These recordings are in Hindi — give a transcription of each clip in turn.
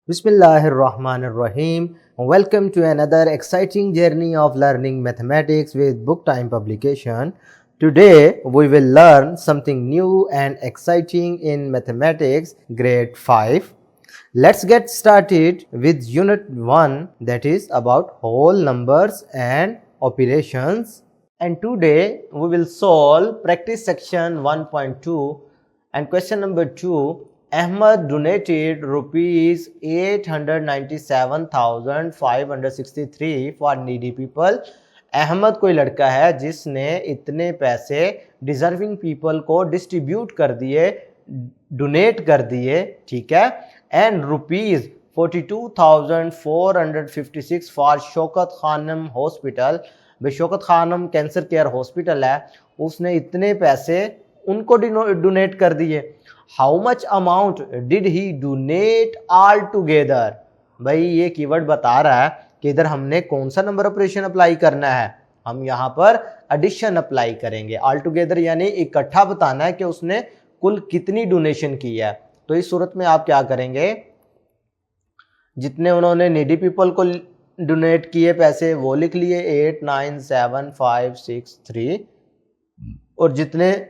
Bismillahirrahmanirrahim. Welcome to another exciting journey of learning mathematics with Book Time publication. Today we will learn something new and exciting in mathematics grade 5. Let's get started with unit 1, that is about whole numbers and operations. And today we will solve practice section 1.2 and question number 2. Ahmad donated rupees 897,563 for needy people. Ahmad कोई लड़का है जिसने इतने पैसे डिजर्विंग पीपल को डिस्ट्रीब्यूट कर दिए, डोनेट कर दिए, ठीक है। And rupees 42,456 for Shaukat Khanam hospital. भाई Shaukat Khanam cancer care hospital है, उसने इतने पैसे उनको डोनेट कर दिए। How much amount did he donate altogether. भाई ये कीवर्ड बता रहा है कि इधर हमने कौन सा नंबर ऑपरेशन अप्लाई करना है। हम यहाँ पर एडिशन अप्लाई करेंगे। ऑल टुगेदर यानी इकट्ठा बताना है कि उसने कुल कितनी डोनेशन की है। तो इस सूरत में आप क्या करेंगे, जितने उन्होंने नीडी पीपल को डोनेट किए पैसे वो लिख लिए 897,563 और जितने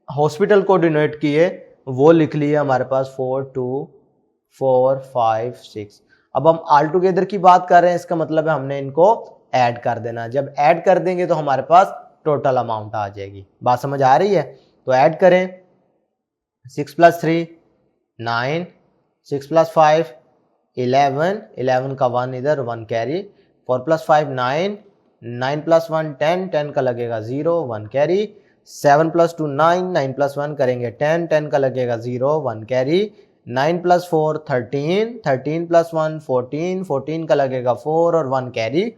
हॉस्पिटल को डोनेट किए वो लिख लिए हमारे पास 42,456। अब हम ऑल टुगेदर की बात कर रहे हैं, इसका मतलब है हमने इनको ऐड कर देना। जब ऐड कर देंगे तो हमारे पास टोटल अमाउंट आ जाएगी। बात समझ आ रही है? तो ऐड करें 6 + 3 9, 6 + 5 11, 11 का 1 इधर 1 कैरी, 4 + 5 9, 9 + 1 10, 10 का लगेगा 0 1 कैरी, 7 + 2 9, 9 + 1 करेंगे 10, 10 का लगेगा 0 1 कैरी, 9 + 4 13, 13 + 1 14, 14 का लगेगा 4 और 1 कैरी,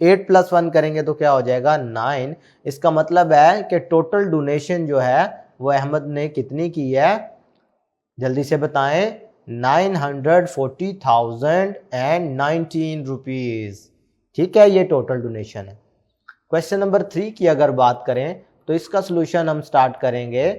8 + 1 करेंगे तो क्या हो जाएगा 9। इसका मतलब है कि टोटल डोनेशन जो है वो अहमद ने कितनी की है, जल्दी से बताएं, 940,019 रुपीज। ठीक है, ये टोटल डोनेशन है। क्वेश्चन नंबर 3 की अगर बात करें तो इसका सोल्यूशन हम स्टार्ट करेंगे।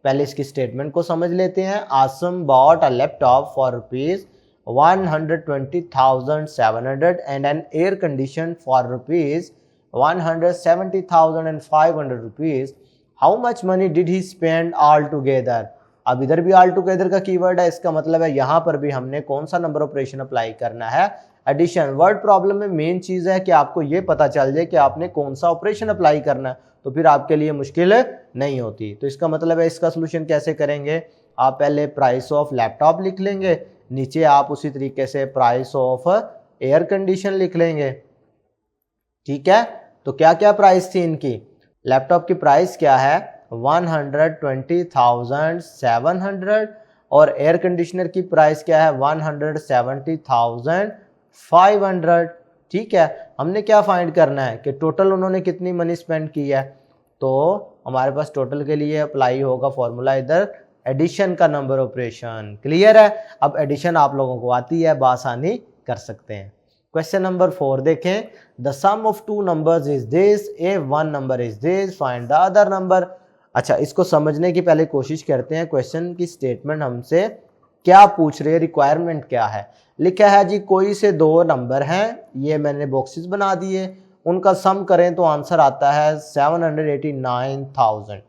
पहले इसकी स्टेटमेंट को समझ लेते हैं। Asim bought a laptop for rupees 120,700 and an air condition for rupees 170,500 rupees. How much money did he spend all together. अब इधर भी ऑल टुगेदर का कीवर्ड है, इसका मतलब है यहाँ पर भी हमने कौन सा नंबर ऑपरेशन अप्लाई करना है, एडिशन। वर्ड प्रॉब्लम में मेन चीज है कि आपको ये पता चल जाए कि आपने कौन सा ऑपरेशन अप्लाई करना है, तो फिर आपके लिए मुश्किल नहीं होती। तो इसका मतलब है इसका सोल्यूशन कैसे करेंगे, आप पहले प्राइस ऑफ लैपटॉप लिख लेंगे, नीचे आप उसी तरीके से प्राइस ऑफ एयर कंडीशन लिख लेंगे। ठीक है, तो क्या क्या प्राइस थी इनकी। लैपटॉप की प्राइस क्या है 120,700 और एयर कंडीशनर की प्राइस क्या है 170,500। ठीक है, हमने क्या फाइंड करना है कि टोटल उन्होंने कितनी मनी स्पेंड की है। तो हमारे पास टोटल के लिए अप्लाई होगा फॉर्मूला इधर एडिशन का नंबर ऑपरेशन। क्लियर है? अब एडिशन आप लोगों को आती है, बासानी कर सकते हैं। क्वेश्चन नंबर 4 देखें। The sum of two numbers is this, a one number is this, find the other number. अच्छा, इसको समझने की पहले कोशिश करते हैं। क्वेश्चन की स्टेटमेंट हमसे क्या पूछ रही है, रिक्वायरमेंट क्या है। लिखा है जी कोई से दो नंबर हैं, ये मैंने बॉक्सेस बना दिए, उनका सम करें तो आंसर आता है 789,000।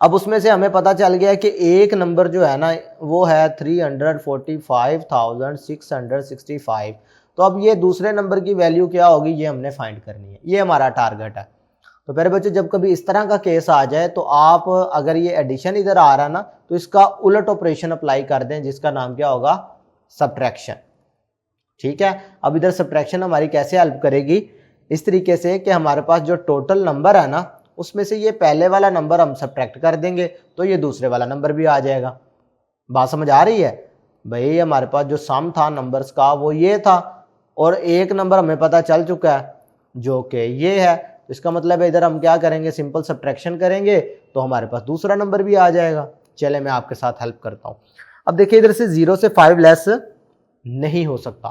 अब उसमें से हमें पता चल गया कि एक नंबर जो है ना वो है 345,665। तो अब ये दूसरे नंबर की वैल्यू क्या होगी ये हमने फाइंड करनी है, ये हमारा टारगेट है। तो प्यारे बच्चों, जब कभी इस तरह का केस आ जाए तो आप अगर ये एडिशन इधर आ रहा ना तो इसका उलट ऑपरेशन अप्लाई कर दें, जिसका नाम क्या होगा, सब्ट्रैक्शन। ठीक है, अब इधर सब्ट्रैक्शन हमारी कैसे हेल्प करेगी, इस तरीके से कि हमारे पास जो टोटल नंबर है ना उसमें से ये पहले वाला नंबर हम सब्ट्रैक्ट कर देंगे तो ये दूसरे वाला नंबर भी आ जाएगा। बात समझ आ रही है? भाई हमारे पास जो सम था नंबर्स का वो ये था और एक नंबर हमें पता चल चुका है जो कि ये है। इसका मतलब है इधर हम क्या करेंगे, सिंपल सब्ट्रैक्शन करेंगे तो हमारे पास दूसरा नंबर भी आ जाएगा। चले मैं आपके साथ हेल्प करता हूं। अब देखिए इधर से 0 से 5 लेस नहीं हो सकता,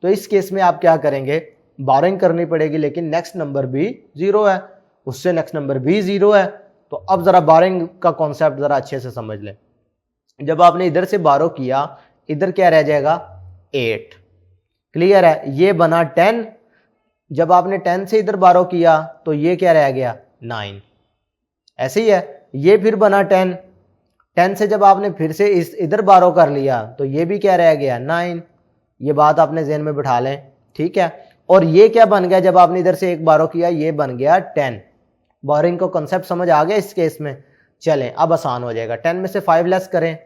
तो इस केस में आप क्या करेंगे, बोरिंग करनी पड़ेगी, लेकिन नेक्स्ट नंबर भी 0 है, उससे नेक्स्ट नंबर भी 0 है। तो अब जरा बोरिंग का कॉन्सेप्ट जरा अच्छे से समझ लें। जब आपने इधर से बारो किया, इधर क्या रह जाएगा 8। क्लियर है, ये बना 10, जब आपने 10 से इधर बारो किया तो ये क्या रह गया 9। ऐसे ही है, ये फिर बना 10, 10 से जब आपने फिर से इस इधर बारो कर लिया तो ये भी क्या रह गया 9। ये बात आपने ज़हन में बिठा लें, ठीक है। और ये क्या बन गया, जब आपने इधर से एक बारो किया ये बन गया 10। बोरिंग को कंसेप्ट समझ आ गया इस केस में। चलें अब आसान हो जाएगा। 10 में से 5 लेस करें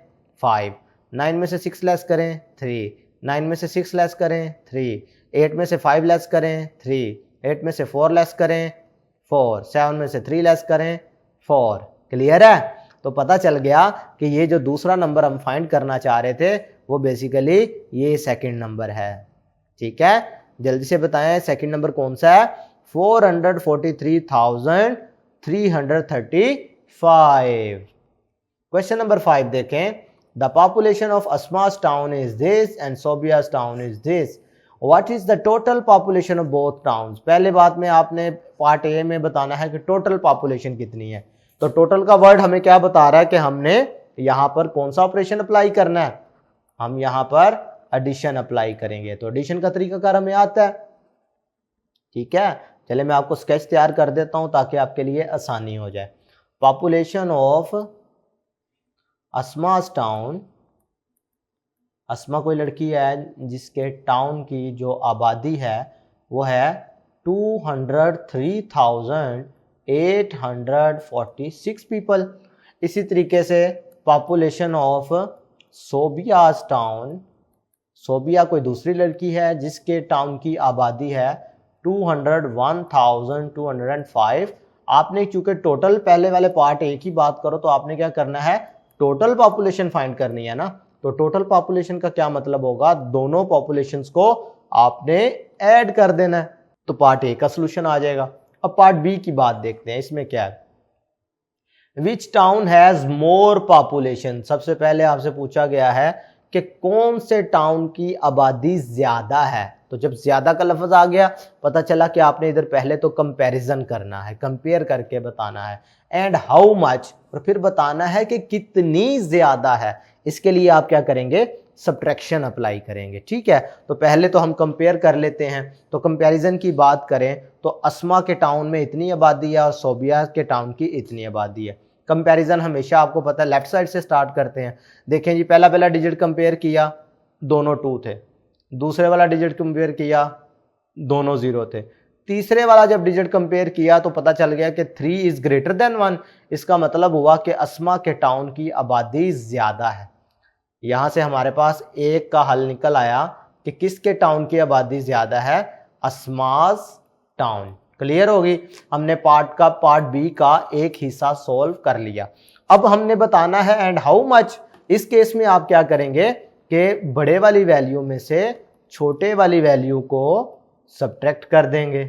5, 9 में से 6 लेस करें 3, 9 में से 6 लेस करें 3, 8 में से 5 लेस करें 3, 8 में से 4 लेस करें 4, 7 में से 3 लेस करें 4। क्लियर है, तो पता चल गया कि ये जो दूसरा नंबर हम फाइंड करना चाह रहे थे वो बेसिकली ये सेकंड नंबर है। ठीक है, जल्दी से बताएं सेकंड नंबर कौन सा है। 443,335। क्वेश्चन नंबर 5 देखें। The population of Asma's town is this and Sobia's town is this. What is the total population of both towns. पहले बात में आपने पार्ट ए में बताना है कि टोटल पॉपुलेशन कितनी है। तो टोटल का वर्ड हमें क्या बता रहा है कि हमने यहां पर कौन सा ऑपरेशन अप्लाई करना है, हम यहां पर एडिशन अप्लाई करेंगे। तो एडिशन का तरीकाकार हमें आता है। ठीक है, चले मैं आपको स्केच तैयार कर देता हूं ताकि आपके लिए आसानी हो जाए। पॉपुलेशन ऑफ अस्मास टाउन, अस्मा कोई लड़की है जिसके टाउन की जो आबादी है वो है 203,846 पीपल। इसी तरीके से पॉपुलेशन ऑफ सोबियास टाउन, सोबिया कोई दूसरी लड़की है जिसके टाउन की आबादी है 201,205। आपने चूंकि टोटल पहले वाले पार्ट ए की बात करो तो आपने क्या करना है, टोटल पॉपुलेशन फाइंड करनी है ना। तो टोटल पॉपुलेशन का क्या मतलब होगा, दोनों पॉपुलेशंस को आपने ऐड कर देना है, तो पार्ट ए का सोल्यूशन आ जाएगा। अब पार्ट बी की बात देखते हैं, इसमें क्या है। विच टाउन हैज मोर पॉपुलेशन। सबसे पहले आपसे पूछा गया है कि कौन से टाउन की आबादी ज्यादा है। तो जब ज्यादा का लफ्ज आ गया पता चला कि आपने इधर पहले तो कंपैरिजन करना है, कंपेयर करके बताना है, एंड हाउ मच, और फिर बताना है कि कितनी ज्यादा है। इसके लिए आप क्या करेंगे, सब्ट्रैक्शन अप्लाई करेंगे। ठीक है, तो पहले तो हम कंपेयर कर लेते हैं। तो कंपैरिजन की बात करें तो अस्मा के टाउन में इतनी आबादी है और सोबिया के टाउन की इतनी आबादी है। कंपैरिजन हमेशा आपको पता है लेफ्ट साइड से स्टार्ट करते हैं। देखें जी, पहला डिजिट कंपेयर किया, दोनों 2 थे। दूसरे वाला डिजिट कंपेयर किया, दोनों 0 थे। तीसरे वाला जब डिजिट कंपेयर किया तो पता चल गया कि 3 इज ग्रेटर देन 1। इसका मतलब हुआ कि अस्मा के टाउन की आबादी ज्यादा है। यहां से हमारे पास एक का हल निकल आया कि किसके टाउन की आबादी ज्यादा है, अस्मास टाउन। क्लियर होगी, हमने पार्ट बी का एक हिस्सा सॉल्व कर लिया। अब हमने बताना है एंड हाउ मच। इस केस में आप क्या करेंगे कि बड़े वाली वैल्यू में से छोटे वाली वैल्यू को सब्ट्रैक्ट कर देंगे।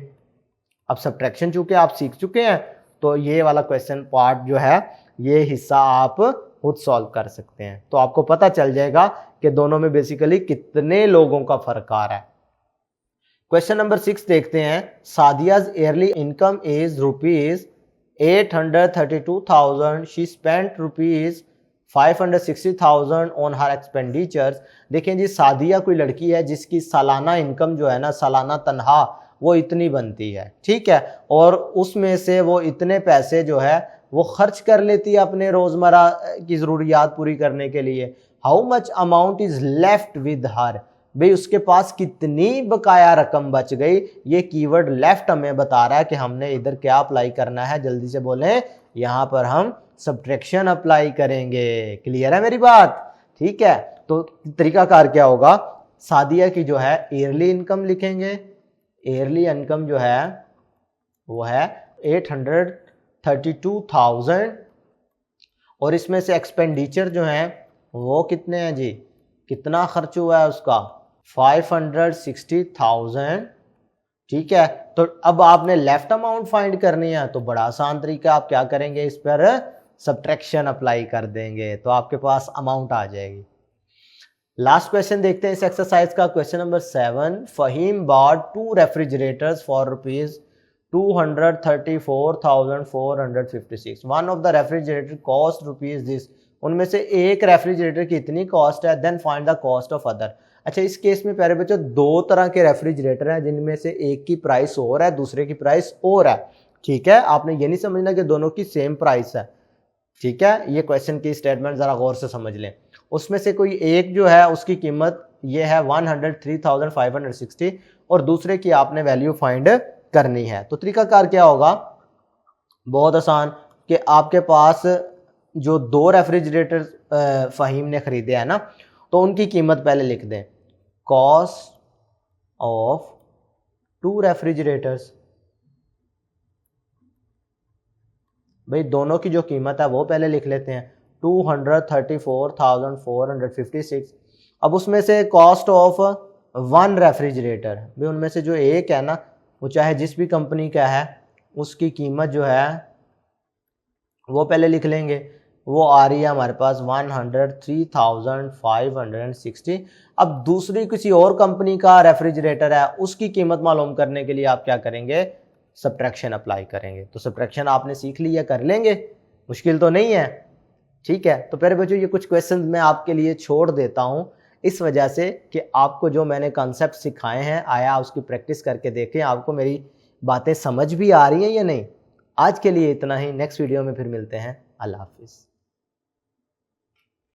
अब सब्ट्रैक्शन चूंकि आप सीख चुके हैं तो ये वाला क्वेश्चन पार्ट जो है ये हिस्सा आप खुद सॉल्व कर सकते हैं। तो आपको पता चल जाएगा कि दोनों में बेसिकली कितने लोगों का फर्क आ रहा है। क्वेश्चन नंबर 6 देखते हैं। Sadia's yearly income is ₹832,000। She spent ₹560,000 on her expenditures. देखें जी, सादिया कोई लड़की है जिसकी सालाना इनकम जो है ना, सालाना तनख्वाह वो इतनी बनती है। ठीक है, और उसमें से वो इतने पैसे जो है वो खर्च कर लेती है अपने रोजमर्रा की जरूरियात पूरी करने के लिए। How much amount is left with her. भाई उसके पास कितनी बकाया रकम बच गई। ये कीवर्ड लेफ्ट हमें बता रहा है कि हमने इधर क्या अप्लाई करना है, जल्दी से बोलें। यहां पर हम सब्ट्रैक्शन अप्लाई करेंगे। क्लियर है मेरी बात? ठीक है, तो तरीकाकार क्या होगा, सादिया की जो है ईयरली इनकम लिखेंगे। ईयरली इनकम जो है वो है 832,000 और इसमें से एक्सपेंडिचर जो है वो कितने हैं जी, कितना खर्च हुआ है उसका, 560,000। ठीक है, तो अब आपने लेफ्ट अमाउंट फाइंड करनी है तो बड़ा आसान तरीका, आप क्या करेंगे, इस पर सब्ट्रैक्शन अप्लाई कर देंगे तो आपके पास अमाउंट आ जाएगी। लास्ट क्वेश्चन देखते हैं इस एक्सरसाइज का। Question number 7। Fahim bought 2 refrigerators for ₹234,456। One of the refrigerator cost rupees this. उनमें से एक रेफ्रिजरेटर की इतनी कॉस्ट है, then find the cost of other. अच्छा, इस केस में प्यारे बच्चों दो तरह के रेफ्रिजरेटर हैं, जिनमें से एक की प्राइस और है, दूसरे की प्राइस और है। ठीक है, आपने ये नहीं समझना कि दोनों की सेम प्राइस है। ठीक है, ये क्वेश्चन की स्टेटमेंट जरा गौर से समझ लें। उसमें से कोई एक जो है उसकी कीमत ये है 103,560 और दूसरे की आपने वैल्यू फाइंड करनी है। तो तरीकाकार क्या होगा, बहुत आसान, कि आपके पास जो दो रेफ्रिजरेटर फ़हीम ने खरीदे हैं ना, तो उनकी कीमत पहले लिख दें, कॉस्ट ऑफ टू रेफ्रिजरेटर्स। भाई दोनों की जो कीमत है वो पहले लिख लेते हैं, 234,456। अब उसमें से कॉस्ट ऑफ वन रेफ्रिजरेटर, भाई उनमें से जो एक है ना, वो चाहे जिस भी कंपनी का है, उसकी कीमत जो है वो पहले लिख लेंगे। वो आ रही है हमारे पास 103,560। अब दूसरी किसी और कंपनी का रेफ्रिजरेटर है, उसकी कीमत मालूम करने के लिए आप क्या करेंगे, सब्ट्रैक्शन अप्लाई करेंगे। तो सब्ट्रैक्शन आपने सीख लिया, कर लेंगे, मुश्किल तो नहीं है। ठीक है, तो प्यारे बच्चों ये कुछ क्वेश्चन मैं आपके लिए छोड़ देता हूं, इस वजह से कि आपको जो मैंने कॉन्सेप्ट सिखाए हैं, आया उसकी प्रैक्टिस करके देखें, आपको मेरी बातें समझ भी आ रही हैं या नहीं। आज के लिए इतना ही, नेक्स्ट वीडियो में फिर मिलते हैं। अल्लाह हाफिज़।